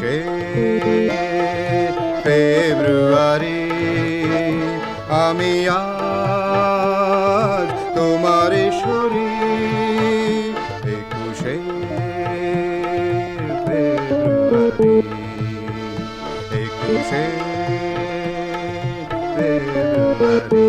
একুশে ফেব্রুয়ারি আমি আজ তোমার শরীর। একুশে ফেব্রুয়ারি, একুশে ফেব্রুয়ারি।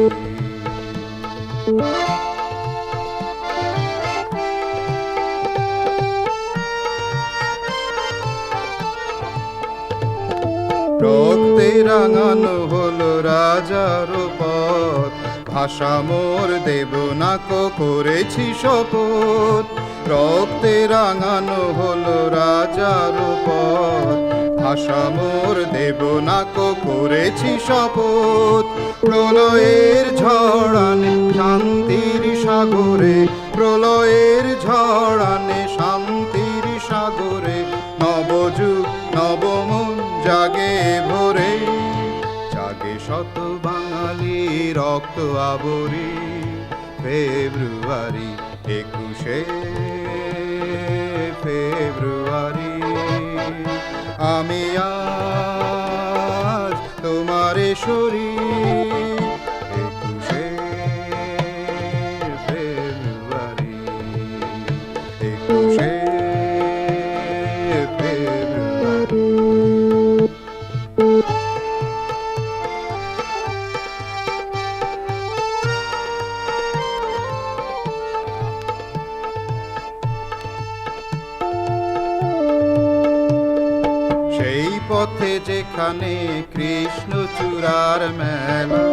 রক্তে রাঙানো হলো রাজার পথ, ভাষা মোর দেবনাক করেছি শপথ। রক্তে রাঙানো হলো রাজার পথ, ভাষা মোর দেবনাক করেছি শপথ। প্রলয়ের ঝড়ানে শান্তির সাগরে, প্রলয়ের ঝড়ানে শান্তির সাগরে, নবযুগ নবমন জাগে ভোরে, জাগে শত বাঙালি রক্ত আবরি। ফেব্রুয়ারি, একুশে ফেব্রুয়ারি আমি আজ তোমার শরীর। একুশে ফেব্রুয়ারি, একুশে ফেব্রুয়ারি। সেই পথে যেখানে কৃষ্ণচূড়ার মেলা,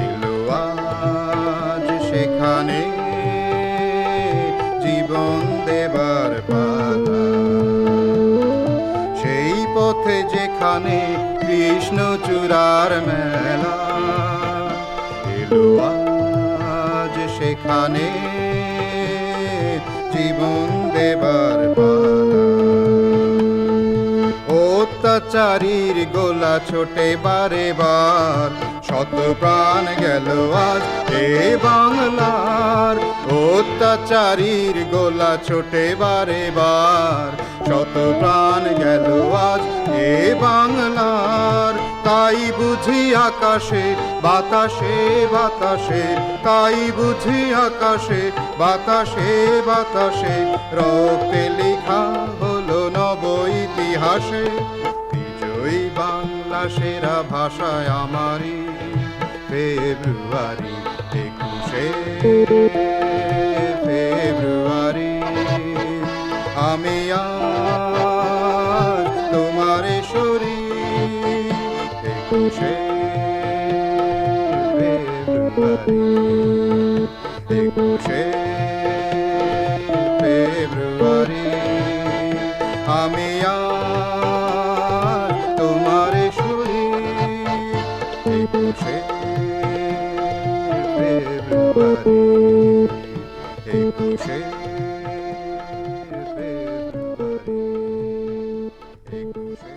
এলো আজ সেখানে জীবন দেবার পালা। সেই পথে যেখানে কৃষ্ণচূড়ার মেলা, এলো আজ সেখানে জীবন দেবার পালা। অত্যাচারীর গোলা ছোটে বারে বার, শত প্রাণ গেল আজ এ বাংলার। অত্যাচারীর গোলা ছোটে বারে বার, শত প্রাণ গেল আজ এ বাংলার। তাই বুঝি আকাশে বাতাসে বাতাসে, তাই বুঝি আকাশে বাতাসে বাতাসে, রক্তে লেখা হলো নব ইতিহাসে। বিজয়ী বাংলা সেরা ভাষায় আমারই। ফেব্রুয়ারি, একুশে ফেব্রুয়ারি আমি আজ তোমার শরীর। একুশে ফেব্রুয়ারি, একুশে ফেব্রুয়ারি আমি আজ তোমার শরীর। একুশে ফেব্রুয়ারি, একুশে ফেব্রুয়ারি, একুশে